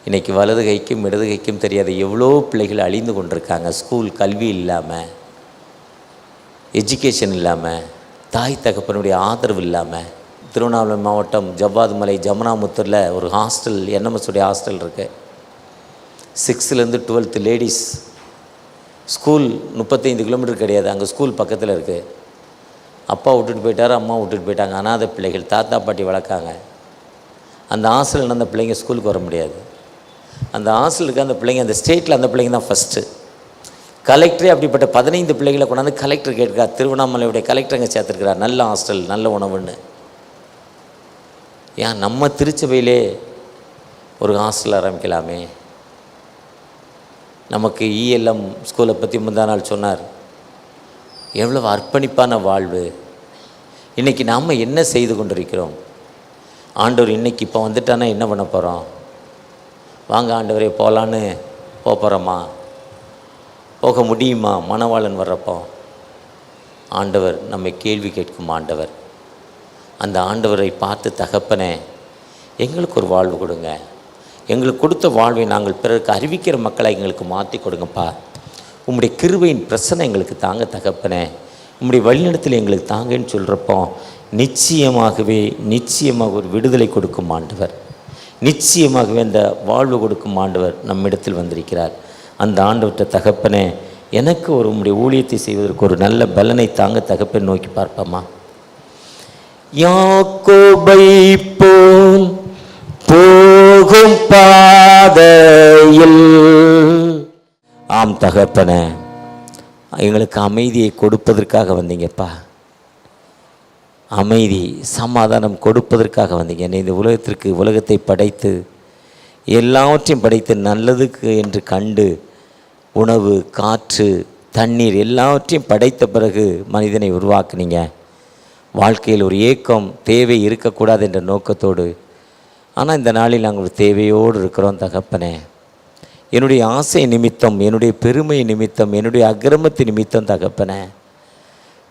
இன்றைக்கி வலது கைக்கும் இடது கைக்கும் தெரியாத எவ்வளோ பிள்ளைகள் அழிந்து கொண்டிருக்காங்க. ஸ்கூல் கல்வி இல்லாமல், எஜுகேஷன் இல்லாமல், தாய் தகப்பனுடைய ஆதரவு இல்லாமல். திருவண்ணாமலை மாவட்டம் ஜவ்வாது மலை ஜமுனாமுத்தூரில் ஒரு ஹாஸ்டல், என்எம்எஸ் உடைய ஹாஸ்டல் இருக்குது. 6லேருந்து 12th லேடிஸ் ஸ்கூல் 35 கிலோமீட்டர் கிடையாது, அங்கே ஸ்கூல் பக்கத்தில் இருக்குது. அப்பா விட்டுட்டு போயிட்டார், அம்மா விட்டுட்டு போயிட்டாங்க. அனாதை பிள்ளைகள், தாத்தா பாட்டி வளர்க்காங்க. அந்த ஹாஸ்டலில் அந்த பிள்ளைங்க ஸ்கூலுக்கு வர முடியாது. அந்த ஹாஸ்டலுக்கு அந்த பிள்ளைங்க, அந்த ஸ்டேட்டில் அந்த பிள்ளைங்க தான் ஃபஸ்ட்டு. கலெக்டரே அப்படிப்பட்ட 15 பிள்ளைகளை கொண்டாந்து கலெக்டர் கேட்கிறார். திருவண்ணாமலையுடைய கலெக்டர் அங்கே சேர்த்துருக்கிறார். நல்ல ஹாஸ்டல், நல்ல உணவுன்னு. ஏன் நம்ம திருச்சபையிலே ஒரு ஹாஸ்டல் ஆரம்பிக்கலாமே? நமக்கு ELM ஸ்கூலை பற்றி முந்தா நாள் சொன்னார். எவ்வளவு அர்ப்பணிப்பான வாழ்வு. இன்றைக்கி நாம் என்ன செய்து கொண்டிருக்கிறோம்? ஆண்டவர் இன்றைக்கி இப்போ வந்துட்டானா என்ன பண்ண போகிறோம்? வாங்க ஆண்டவரே போகலான்னு போகிறோமா? போக முடியுமா? மணவாளன் வர்றப்போ ஆண்டவர் நம்மை கேள்வி கேட்கும் ஆண்டவர். அந்த ஆண்டவரை பார்த்து, தகப்பனே எங்களுக்கு ஒரு வாழ்வு கொடுங்க, எங்களுக்கு கொடுத்த வாழ்வை நாங்கள் பிறருக்கு அறிவிக்கிற மக்களை எங்களுக்கு மாற்றி கொடுங்கப்பா. உம்முடைய கிருபையின் பிரசனை எங்களுக்கு தாங்க தகப்பனே, உம்முடைய வழிநடத்தில் எங்களுக்கு தாங்கன்னு சொல்கிறப்போ நிச்சயமாக ஒரு விடுதலை கொடுக்கும் ஆண்டவர், நிச்சயமாகவே அந்த வாழ்வு கொடுக்கும் ஆண்டவர் நம்மிடத்தில் வந்திருக்கிறார். அந்த ஆண்டவர்கிட்ட, தகப்பனே எனக்கு ஒரு உம்முடைய ஊழியத்தை செய்வதற்கு ஒரு நல்ல பலனை தாங்க தகப்பன் நோக்கி பார்ப்போமா? யாக்கோபை போல் போகும் பாதையில், ஆம் தகப்பனே எங்களுக்கு அமைதியை கொடுப்பதற்காக வந்தீங்கப்பா. அமைதி, சமாதானம் கொடுப்பதற்காக வந்தீங்க. இந்த உலகத்தை படைத்து எல்லாவற்றையும் படைத்து நல்லதுக்கு என்று கண்டு உணவு, காற்று, தண்ணீர் எல்லாவற்றையும் படைத்த பிறகு மனிதனை உருவாக்குனீங்க. வாழ்க்கையில் ஒரு ஏக்கம், தேவை இருக்கக்கூடாது என்ற நோக்கத்தோடு. ஆனால் இந்த நாளில் நாங்கள் ஒரு தேவையோடு இருக்கிறோம் தகப்பனே. என்னுடைய ஆசை நிமித்தம், என்னுடைய பெருமை நிமித்தம், என்னுடைய அக்கிரமத்து நிமித்தம் தகப்பனே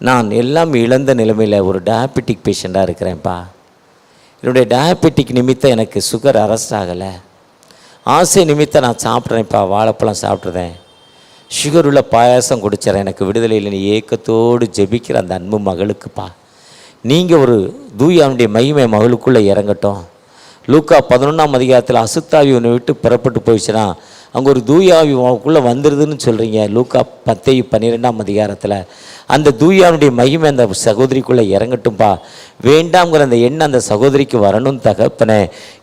நான் எல்லாம் இழந்த நிலைமையில் ஒரு டயபெட்டிக் பேஷண்ட்டாக இருக்கிறேன்ப்பா. என்னுடைய டயபெட்டிக் நிமித்தம் எனக்கு சுகர் அரெஸ்ட் ஆகலை. ஆசை நிமித்தம் நான் சாப்பிட்றேன்ப்பா, வாழைப்பழம் சாப்பிட்றேன், சுகர் உள்ள பாயாசம் குடிச்சிடறேன். எனக்கு விடுதலையில் நீ ஏக்கத்தோடு ஜெபிக்கிற அந்த அன்பு மகளுக்குப்பா, நீங்கள் ஒரு தூயாவுடைய மகிமை மகளுக்குள்ளே இறங்கட்டும். லூக்கா 11ஆம் அதிகாரத்தில் அசுத்தாவி ஒன்று விட்டு புறப்பட்டு போயிடுச்சுன்னா அங்கே ஒரு தூயாவி உனக்குள்ளே வந்துடுதுன்னு சொல்கிறீங்க. லூக்கா 10:12ஆம் அதிகாரத்தில் அந்த தூயாவுடைய மகிமை அந்த சகோதரிக்குள்ளே இறங்கட்டும்பா. வேண்டாம்ங்கிற அந்த எண்ணம் அந்த சகோதரிக்கு வரணும் தகப்பனே.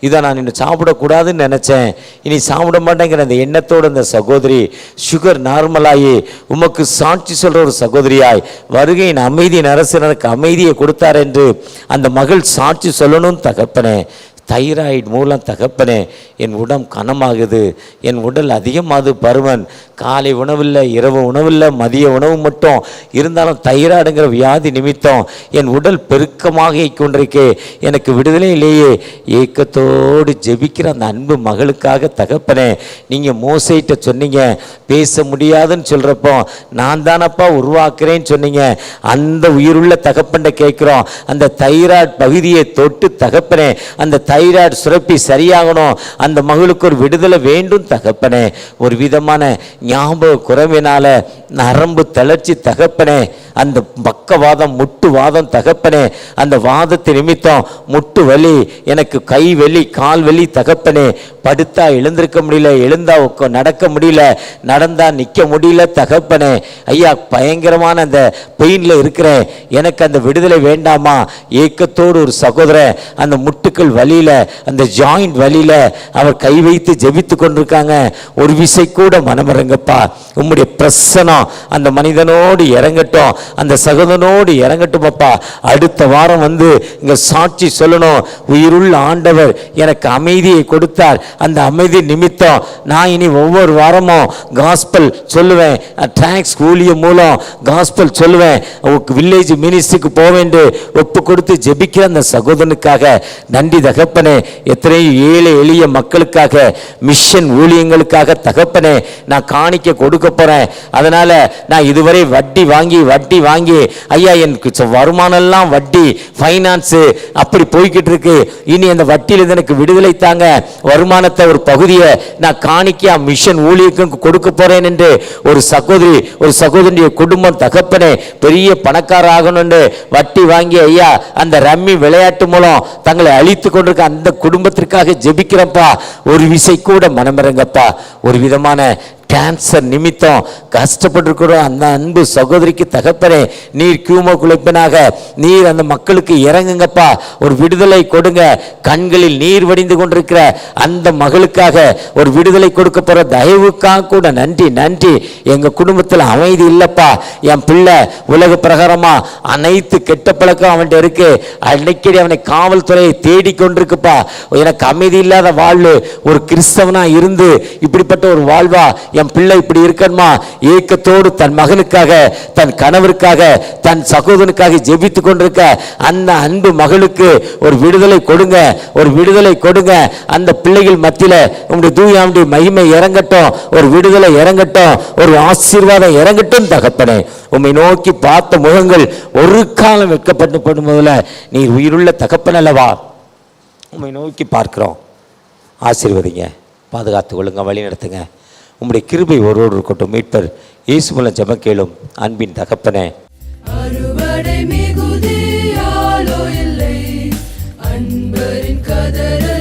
இதை நான் இன்னும் சாப்பிடக்கூடாதுன்னு நினச்சேன், இனி சாப்பிட மாட்டேங்கிற அந்த எண்ணத்தோடு அந்த சகோதரி சுகர் நார்மலாகி உமக்கு சாட்சி சொல்கிற ஒரு சகோதரியாய் வருகையின் அமைதியின் அரசு எனக்கு அமைதியை கொடுத்தார் என்று அந்த மகள் சாட்சி சொல்லணும் தகப்பனே. தைராய்டு மூலம் தகப்பனே என் உடம்பு கனமாகுது, என் உடல் அதிகமாகுது, பருமன், காலை உணவில்லை, இரவு உணவில்லை, மதிய உணவு மட்டும் இருந்தாலும் தைராய்டுங்கிற வியாதி நிமித்தம் என் உடல் பெருக்கமாக கொண்டிருக்கே, எனக்கு விடுதலையிலேயே ஏக்கத்தோடு ஜெபிக்கிற அந்த அன்பு மகளுக்காக தகப்பனே, நீங்கள் மோசைட்ட சொன்னீங்க பேச முடியாதுன்னு சொல்கிறப்போ நான் தானப்பா உருவாக்குறேன்னு சொன்னீங்க. அந்த உயிருள்ள தகப்பன்ட்ட கேட்குறோம், அந்த தைராய்டு பகுதியை தொட்டு தகப்பனே அந்த தைராய்டு சுரப்பி சரியாகணும், அந்த மகளுக்கு ஒரு விடுதலை வேண்டும் தகப்பனே. ஒரு விதமான ஞாபக குறைவினால நரம்பு தளர்ச்சி தகப்பனே, அந்த பக்கவாதம், முட்டு வாதம் தகப்பனே, அந்த வாதத்தை நிமித்தம் முட்டு வலி, எனக்கு கை வலி, கால் வலி தகப்பனே, படுத்தா எழுந்திருக்க முடியல, எழுந்தா நடக்க முடியல, நடந்தா நிற்க முடியல தகப்பனே. ஐயா பயங்கரமான அந்த பெயினில் இருக்கிறேன், எனக்கு அந்த விடுதலை வேண்டாமா? ஏக்கத்தோடு ஒரு சகோதரன் அந்த முட்டுக்கள் வலியில், அந்த ஜாயிண்ட் வலியில் அவர் கை வைத்து ஜெபித்து கொண்டிருக்காங்க. ஒரு விசை கூட மனமிறங்கப்பா, உம்முடைய பிரசனம் அந்த மனிதனோடு இறங்கட்டும், அந்த சகோதரனோடு இறங்கட்டும் அப்பா. அடுத்த வாரம் வந்து இங்க சாட்சி சொல்லணும், உயிருள்ள ஆண்டவர் எனக்கு அமைதியை கொடுத்தார், அந்த அமைதி நிமித்தம் நான் இனி ஒவ்வொரு வாரமும் காஸ்பல் சொல்லுவேன், டிராக்ஸ் ஊழியம் மூலம் காஸ்பல் சொல்லுவேன், வில்லேஜ் மினிஸ்ட்ரிக்கு போவேண்டு ஒப்பு கொடுத்து ஜெபிக்கிற அந்த சகோதரனுக்காக நன்றி தகப்பனே. எத்தனை ஏழை எளிய மக்களுக்காக, மிஷன் ஊழியங்களுக்காக தகப்பனே நான் காணிக்க கொடுக்க போறேன். அதனால நான் இதுவரை வட்டி வாங்கி ஐயா எனக்கு வருமானம் எல்லாம் வட்டி, ஃபைனான்ஸ் அப்படி போய்கிட்டு இருக்கு, இனி அந்த வட்டியிலிருந்து எனக்கு விடுதலை தாங்க, வருமானத்தை ஒரு பகுதியை நான் காணிக்க மிஷன் ஊழியருக்கு கொடுக்க போறேன் என்று ஒரு சகோதரிய குடும்பம் தகப்பனே பெரிய பணக்கார ஆகணும் வட்டி வாங்கி ஐயா அந்த ரம்மி விளையாட்டு மூலம் தங்களை அழித்து கொண்டிருக்க அந்த குடும்பத்திற்காக ஜெபிக்கிறப்பா. ஒரு விசை கூட மனமிறங்கப்பா. ஒரு விதமான கேன்சர் நிமித்தம் கஷ்டப்பட்டிருக்கிறோம் அந்த அன்பு சகோதரிக்கு தகப்பனே, நீர் கியூமோ குலைப்பனாக நீர் அந்த மக்களுக்கு இறங்குங்கப்பா. ஒரு விடுதலை கொடுங்க. கண்களில் நீர் வடிந்து கொண்டிருக்கிற அந்த மகளுக்காக ஒரு விடுதலை கொடுக்க போற தயவுக்காக கூட நன்றி நன்றி. எங்க குடும்பத்தில் அமைதி இல்லப்பா. என் பிள்ளை உலக பிரகாரமா அனைத்து கெட்ட பழக்கம் அவன்கிட்ட இருக்கு. அன்னைக்கடி அவனை காவல்துறையை தேடிக்கொண்டிருக்குப்பா. எனக்கு அமைதி இல்லாத வாழ்வு. ஒரு கிறிஸ்தவனா இருந்து இப்படிப்பட்ட ஒரு வாழ்வா என் பிள்ளை இப்படி இருக்கணுமா? ஏக்கத்தோடு தன் மகனுக்காக, தன் கணவருக்காக, தன் சகோதரனுக்காக ஜெபித்து கொண்டிருக்க அந்த அன்பு மகளுக்கு ஒரு விடுதலை கொடுங்க, ஒரு விடுதலை கொடுங்க. அந்த பிள்ளைகள் மத்தியில உங்களுடைய தூயாவுடைய மகிமை இறங்கட்டும், ஒரு விடுதலை இறங்கட்டும், ஒரு ஆசீர்வாதம் இறங்கட்டும் தகப்பனே. உம்மை நோக்கி பார்த்த முகங்கள் ஒரு காலம் வெட்கப்பட்டு போடும்போதுல நீர் உயிருள்ள தகப்பன் அல்லவா? உம்மை நோக்கி பார்க்கிறோம். ஆசீர்வதிங்க, பாதுகாத்து கொள்ளுங்க, வழி நடத்துங்க. உம்முடைய கிருபை ஒருவர் இருக்கட்டும். மீட்பர் இயேசு மூலம் ஜெபம் கேளும் அன்பின் தகப்பனே. அறுவடை மிகுதியாலோ இல்லை, அன்பரின் கதற